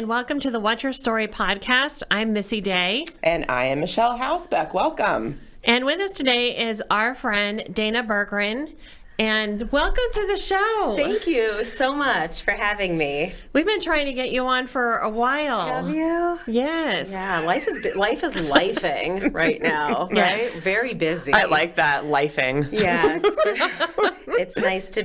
and welcome to the What's Your Story podcast. I'm Missy Day. And I am Michelle Hausbeck. Welcome. And with us today is our friend, Dana Berggren. And welcome to the show. Thank you so much for having me. We've been trying to get you on for a while. Have you? Yes. Yeah, life is lifing right now, Yes. right? Very busy. I like that, lifing. Yes. It's nice to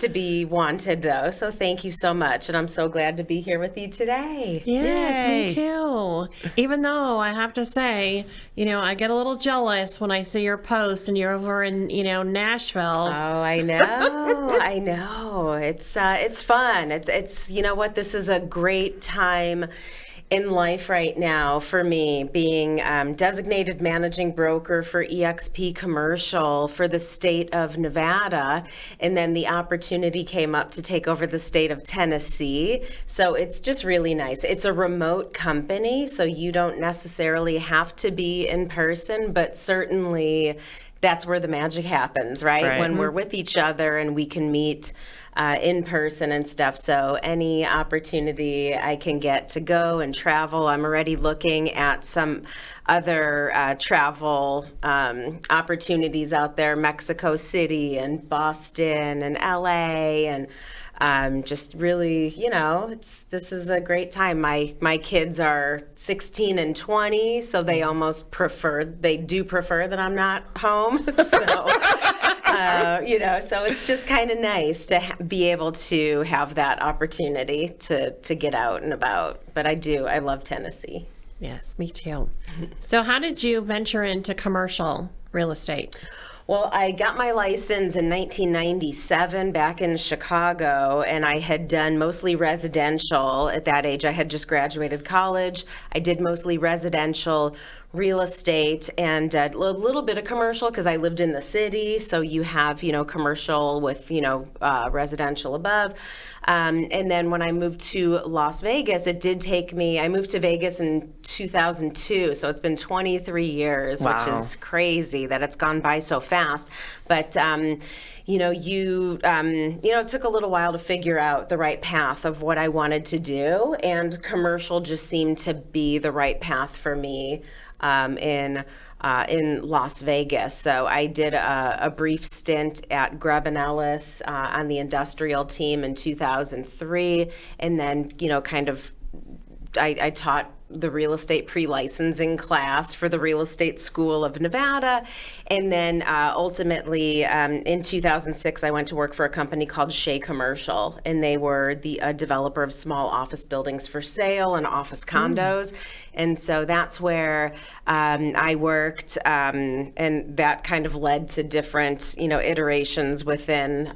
be wanted though. So thank you so much. And I'm so glad to be here with you today. Yes, Yay. me too. Even though I have to say, I get a little jealous when I see your post and you're over in, Nashville. Oh, I know. I know. It's fun. It's you know what? This is a great time in life right now for me, being designated managing broker for EXP Commercial for the state of Nevada. And then the opportunity came up to take over the state of Tennessee. So it's just really nice. It's a remote company, so you don't necessarily have to be in person, but certainly that's where the magic happens, right? When we're with each other and we can meet in person and stuff. So any opportunity I can get to go and travel, I'm already looking at some other travel opportunities out there, Mexico City and Boston and LA, and just really, this is a great time. My kids are 16 and 20, so they do prefer that I'm not home. So it's just kind of nice to be able to have that opportunity to get out and about. But I love Tennessee. Yes, me too. So how did you venture into commercial real estate? Well, I got my license in 1997 back in Chicago, and I had done mostly residential at that age. I had just graduated college. I did mostly residential real estate and a little bit of commercial because I lived in the city. So you have, commercial with, residential above. And then when I moved to Las Vegas, I moved to Vegas in 2002. So it's been 23 years, Wow. which is crazy that it's gone by so fast. But, it took a little while to figure out the right path of what I wanted to do. And commercial just seemed to be the right path for me in Las Vegas. So I did a brief stint at Grubb & Ellis on the industrial team in 2003, and then I taught the real estate pre-licensing class for the Real Estate School of Nevada. And then ultimately in 2006, I went to work for a company called Shea Commercial, and they were a developer of small office buildings for sale and office condos. And so that's where I worked, and that kind of led to different, iterations within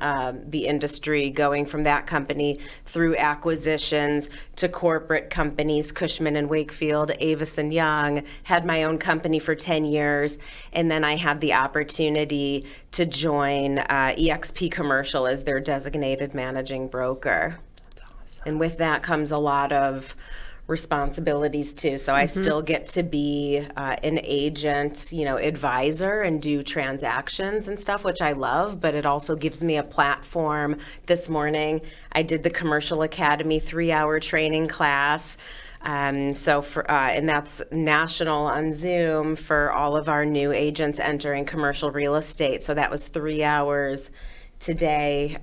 the industry, going from that company through acquisitions to corporate companies, Cushman and Wakefield, Avis and Young, had my own company for 10 years. And then I had the opportunity to join EXP Commercial as their designated managing broker. That's awesome. And with that comes a lot of responsibilities too. So I still get to be an agent, advisor and do transactions and stuff, which I love, but it also gives me a platform. This morning, I did the Commercial Academy 3-hour training class. And that's national on Zoom for all of our new agents entering commercial real estate. So that was 3 hours today,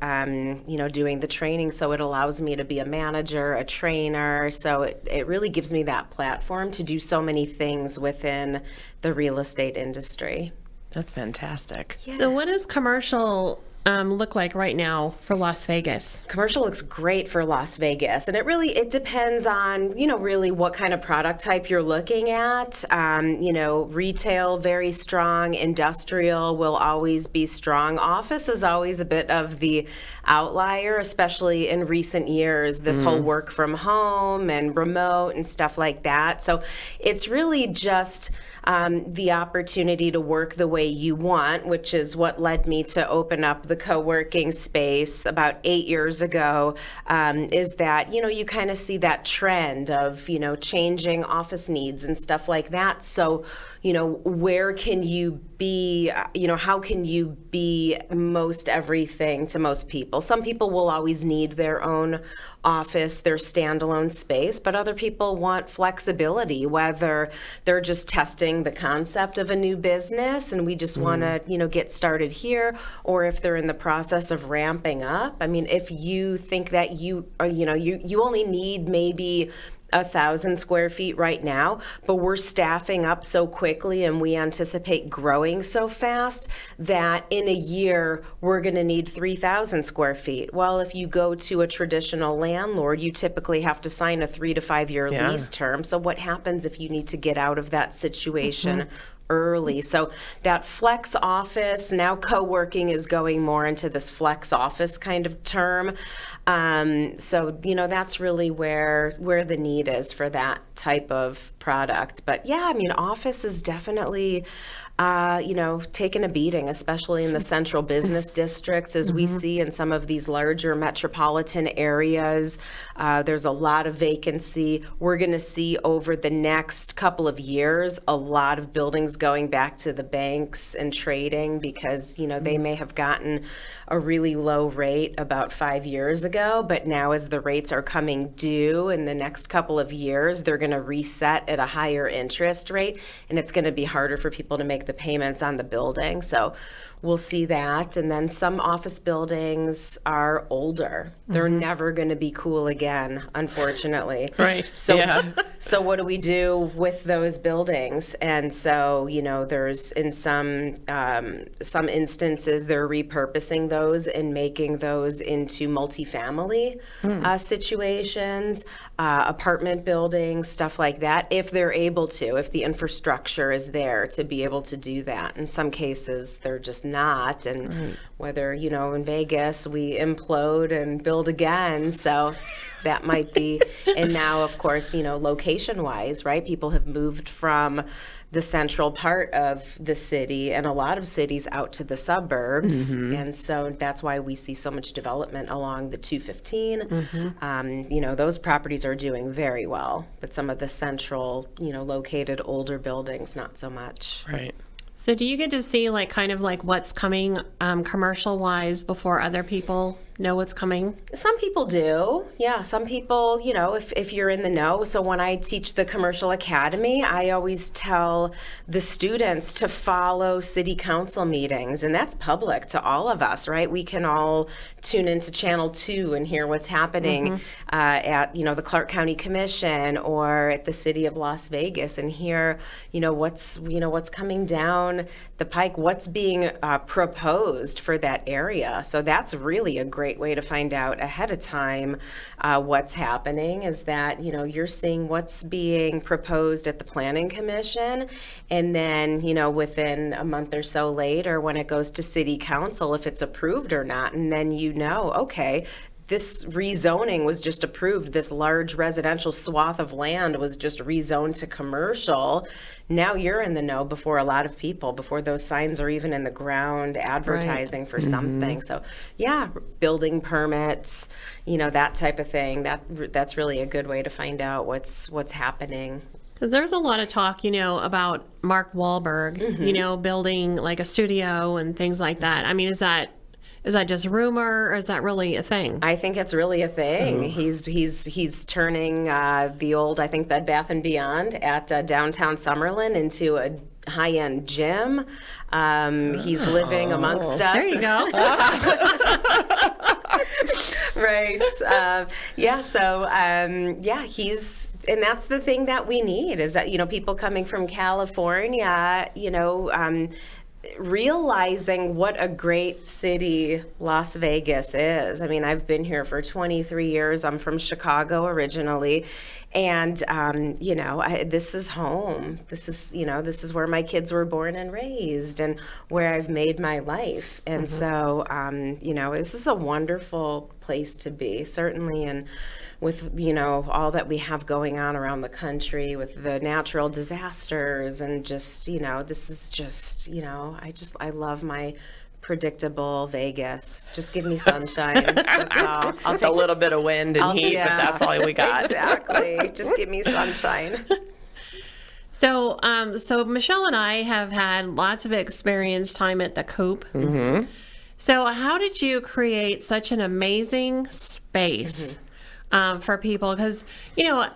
doing the training. So it allows me to be a manager, a trainer. So it really gives me that platform to do so many things within the real estate industry. That's fantastic. Yeah. So what does commercial look like right now for Las Vegas? Commercial looks great for Las Vegas, and it depends on, really what kind of product type you're looking at. Retail, very strong. Industrial will always be strong. Office is always a bit of the outlier, especially in recent years, this whole work from home and remote and stuff like that. So it's really just the opportunity to work the way you want, which is what led me to open up the co-working space about 8 years ago, is that, you kind of see that trend of, changing office needs and stuff like that. So, where can you be, how can you be most everything to most people? Some people will always need their own office, their standalone space, but other people want flexibility, whether they're just testing the concept of a new business and we just want to, get started here, or if they're in the process of ramping up. I mean, if you think that you only need maybe 1,000 square feet right now, but we're staffing up so quickly and we anticipate growing so fast that in a year we're going to need 3,000 square feet. Well, if you go to a traditional landlord, you typically have to sign a 3 to 5 year lease term. So what happens if you need to get out of that situation early? So that flex office, now co-working is going more into this flex office kind of term. So, that's really where the need is for that type of product. But yeah, I mean, office is definitely, taking a beating, especially in the central business districts, as we see in some of these larger metropolitan areas. There's a lot of vacancy. We're going to see over the next couple of years a lot of buildings going back to the banks and trading because, they may have gotten a really low rate about 5 years ago, but now as the rates are coming due in the next couple of years, they're going to reset at a higher interest rate, and it's going to be harder for people to make the payments on the building. So we'll see that. And then some office buildings are older. They're never going to be cool again, unfortunately. Right. So what do we do with those buildings? And so, there's in some instances, they're repurposing those and making those into multifamily situations, apartment buildings, stuff like that, if they're able to, if the infrastructure is there to be able to do that. In some cases, they're just not. And whether, in Vegas, we implode and build again. So that might be, and now, of course, location-wise, right? People have moved from the central part of the city and a lot of cities out to the suburbs. And so that's why we see so much development along the 215. Those properties are doing very well, but some of the central, located older buildings, not so much. Right. So do you get to see kind of what's coming commercial wise before other people know what's coming? Some people do. Yeah, some people, if you're in the know. So when I teach the commercial academy, I always tell the students to follow city council meetings, and that's public to all of us, right? We can all tune into Channel 2 and hear what's happening at, the Clark County Commission or at the city of Las Vegas and hear, what's coming down the pike, what's being proposed for that area. So that's really a great way to find out ahead of time what's happening, is that, you're seeing what's being proposed at the Planning Commission, and then, within a month or so later when it goes to City Council, if it's approved or not, and then okay, this rezoning was just approved. This large residential swath of land was just rezoned to commercial. Now you're in the know before a lot of people, before those signs are even in the ground advertising for something. So yeah, building permits, that type of thing. That's really a good way to find out what's happening. Because there's a lot of talk, about Mark Wahlberg, building a studio and things like that. I mean, is that just rumor, or is that really a thing? I think it's really a thing. He's turning the old, I think, Bed Bath & Beyond at downtown Summerlin into a high-end gym. He's living amongst us. There you go. Right. And that's the thing that we need, is that, people coming from California, realizing what a great city Las Vegas is. I mean, I've been here for 23 years. I'm from Chicago originally. And, this is home. This is where my kids were born and raised and where I've made my life. And so, this is a wonderful place to be, certainly. And with, all that we have going on around the country with the natural disasters and just, this is just, I love my predictable Vegas. Just give me sunshine. That's all. I'll take a little bit of wind and heat, but that's all we got. Exactly. Just give me sunshine. So Michelle and I have had lots of experience time at the Coop. Mm-hmm. So how did you create such an amazing space for people? Because,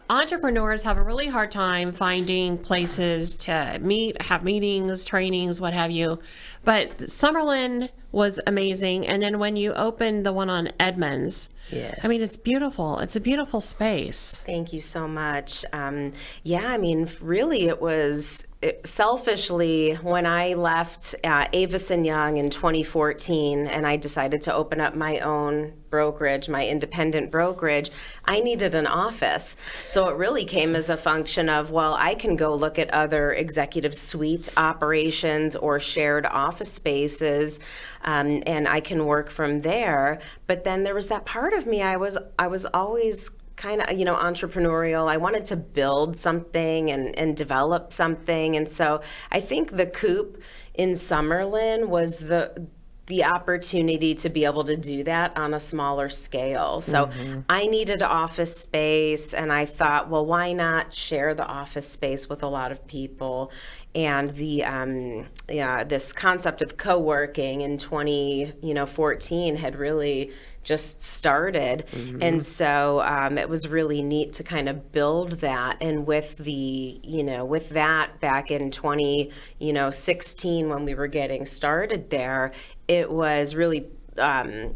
entrepreneurs have a really hard time finding places to meet, have meetings, trainings, what have you. But Summerlin was amazing. And then when you opened the one on Edmonds, Yes. I mean, it's beautiful. It's a beautiful space. Thank you so much. Really, it was selfishly when I left Avis and Young in 2014, and I decided to open up my own brokerage, my independent brokerage. I needed an office, so it really came as a function of, well, I can go look at other executive suite operations or shared office spaces, and I can work from there. But then there was that part of me. I was always kind of, entrepreneurial. I wanted to build something and develop something. And so I think the Coop in Summerlin was the opportunity to be able to do that on a smaller scale. So I needed office space, and I thought, well, why not share the office space with a lot of people? And this concept of co-working in 2014 had really just started. And so it was really neat to kind of build that. And with that back in 2016, when we were getting started there, it was really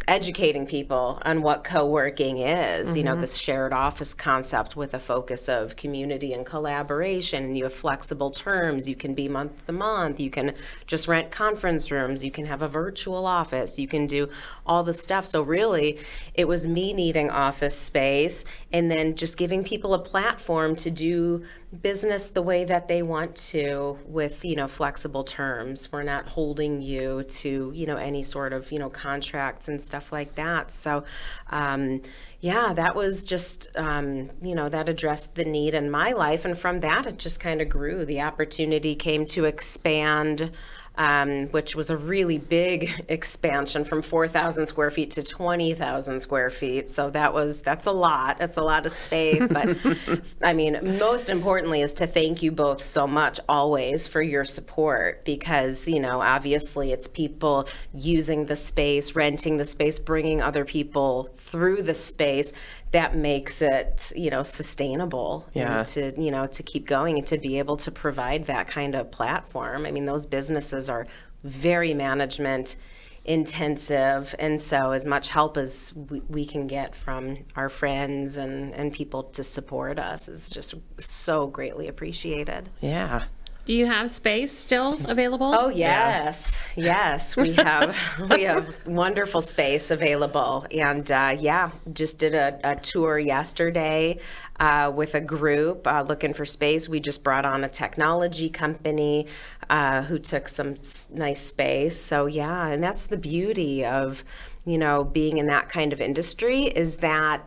educating people on what co-working is, this shared office concept with a focus of community and collaboration. And you have flexible terms. You can be month to month. You can just rent conference rooms. You can have a virtual office. You can do all the stuff. So really, it was me needing office space and then just giving people a platform to do business the way that they want to with, flexible terms. We're not holding you to, any sort of, contracts and stuff like that. So, that was just, that addressed the need in my life. And from that, it just kind of grew. The opportunity came to expand, which was a really big expansion from 4,000 square feet to 20,000 square feet. So that's a lot. That's a lot of space. But I mean, most importantly is to thank you both so much always for your support, because, obviously it's people using the space, renting the space, bringing other people through the space that makes it, sustainable. Yeah. And to keep going and to be able to provide that kind of platform. I mean, those businesses are very management intensive. And so as much help as we can get from our friends and people to support us is just so greatly appreciated. Yeah. Do you have space still available? Oh, yes. Yes, we have wonderful space available. And just did a tour yesterday with a group looking for space. We just brought on a technology company who took some nice space. So and that's the beauty of being in that kind of industry, is that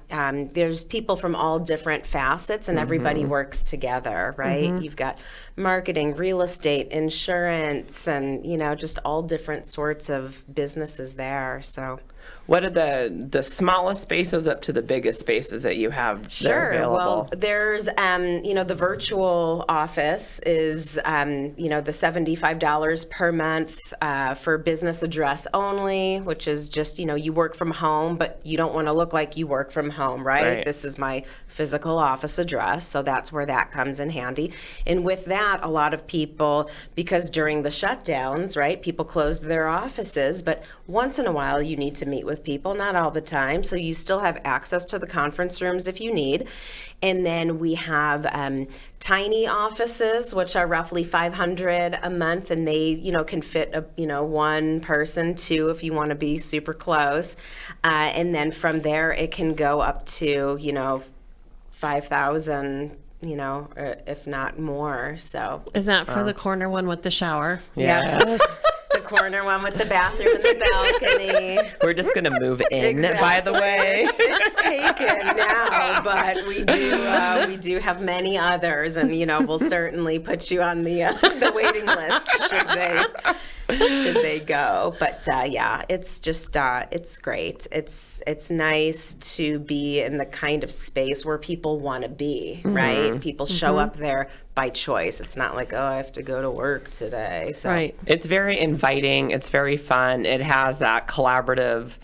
there's people from all different facets and everybody works together, right? You've got marketing, real estate, insurance, and, just all different sorts of businesses there. So What are the smallest spaces up to the biggest spaces that you have that are available? Well, there's, the virtual office is, the $75 per month for business address only, which is just, you work from home, but you don't want to look like you work from home, right? This is my physical office address, so that's where that comes in handy. And with that, a lot of people, because during the shutdowns, right, people closed their offices, but once in a while you need to meet with people, not all the time, so you still have access to the conference rooms if you need. And then we have tiny offices, which are roughly $500 a month, and they, can fit one person, two if you want to be super close. And then from there, it can go up to 5,000. If not more. So is that for the corner one with the shower? Yes. The corner one with the bathroom and the balcony. We're just going to move in, by the way. It's taken now, but we do have many others, and we'll certainly put you on the waiting list should they go. But yeah, it's just it's great. It's nice to be in the kind of space where people want to be, right? People show up there by choice. It's not like, oh, I have to go to work today. So Right. It's very inviting. It's very fun. It has that collaborative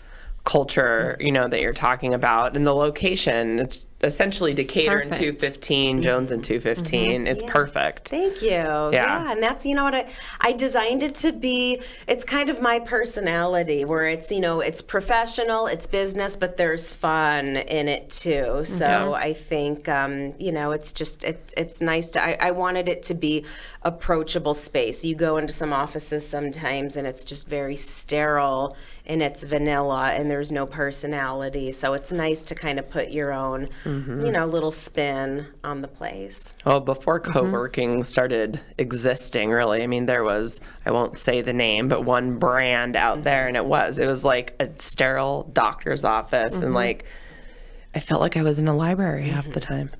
culture, that you're talking about. And the location, it's essentially Decatur and perfect. 215, Jones and 215. It's perfect. Thank you. Yeah. And that's, what I designed it to be. It's kind of my personality where it's, it's professional, it's business, but there's fun in it too. So I think, it's just, it's nice to, I wanted it to be approachable space. You go into some offices sometimes and it's just very sterile and it's vanilla and there's no personality. So it's nice to kind of put your own, little spin on the place. Oh, before co-working started existing, really, I mean, there was, I won't say the name, but one brand out there, and it was like a sterile doctor's office, and like, I felt like I was in a library half the time.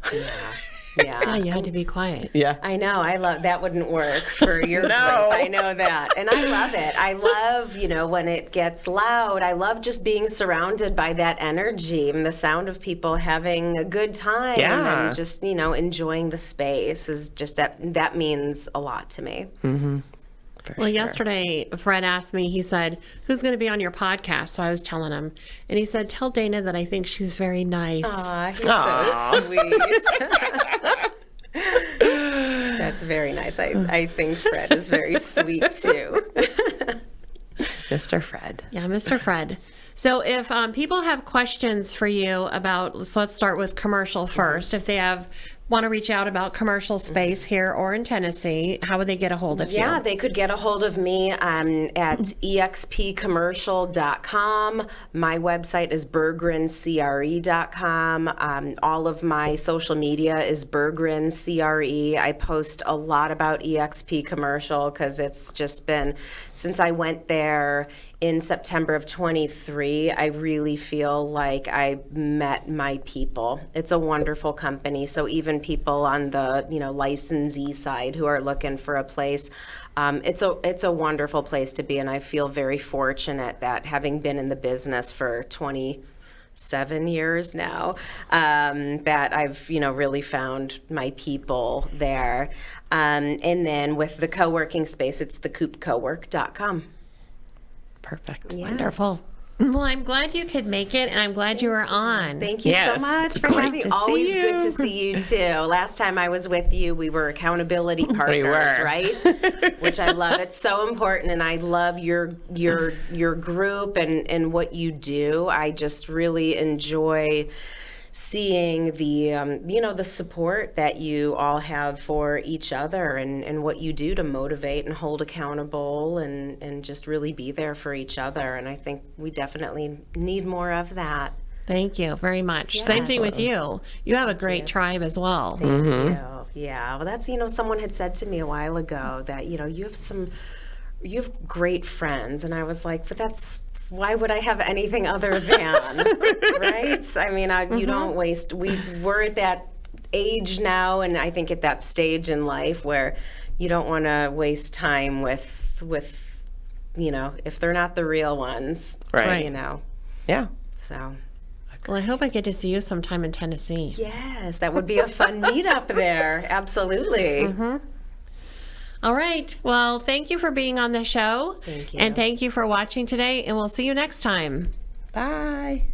Yeah, you had to be quiet. Yeah. I know. I love that. Wouldn't work for your group. I know that. And I love it. I love, when it gets loud. I love just being surrounded by that energy and the sound of people having a good time and just, enjoying the space is just that means a lot to me. Well, yesterday, Fred asked me, he said, who's going to be on your podcast? So I was telling him. And he said, tell Dana that I think she's very nice. Aw, he's so sweet. That's very nice. I think Fred is very sweet, too. Mr. Fred. Yeah, Mr. Fred. So if people have questions for you about, so let's start with commercial first. If they want to reach out about commercial space here or in Tennessee, how would they get a hold of you? Yeah, they could get a hold of me at expcommercial.com. My website is berggrencre.com. All of my social media is berggrencre. I post a lot about EXP Commercial because it's just been, since I went there in September of 23, I really feel like I met my people. It's a wonderful company. So even people on the licensee side who are looking for a place, it's a wonderful place to be. And I feel very fortunate that having been in the business for 27 years now, that I've really found my people there. And then with the co-working space, it's thecoopcowork.com. Perfect. Yes. Wonderful. Well, I'm glad you could make it, and I'm glad you were on. Thank you so much for having me. Always good to see you too. Last time I was with you, we were accountability partners, right? Which I love. It's so important, and I love your group and what you do. I just really enjoy seeing the the support that you all have for each other and what you do to motivate and hold accountable and just really be there for each other. And I think we definitely need more of that. Thank you very much. Yes. Same thing with you. You have a great tribe as well. Thank you. Yeah. Well, that's, someone had said to me a while ago that, you have great friends. And I was like, but why would I have anything other than, right? I mean, you don't waste, we're at that age now, and I think at that stage in life where you don't want to waste time with if they're not the real ones, Right. Yeah. So. Well, I hope I get to see you sometime in Tennessee. Yes, that would be a fun meetup there. Absolutely. All right. Well, thank you for being on the show. Thank you. And thank you for watching today, and we'll see you next time. Bye.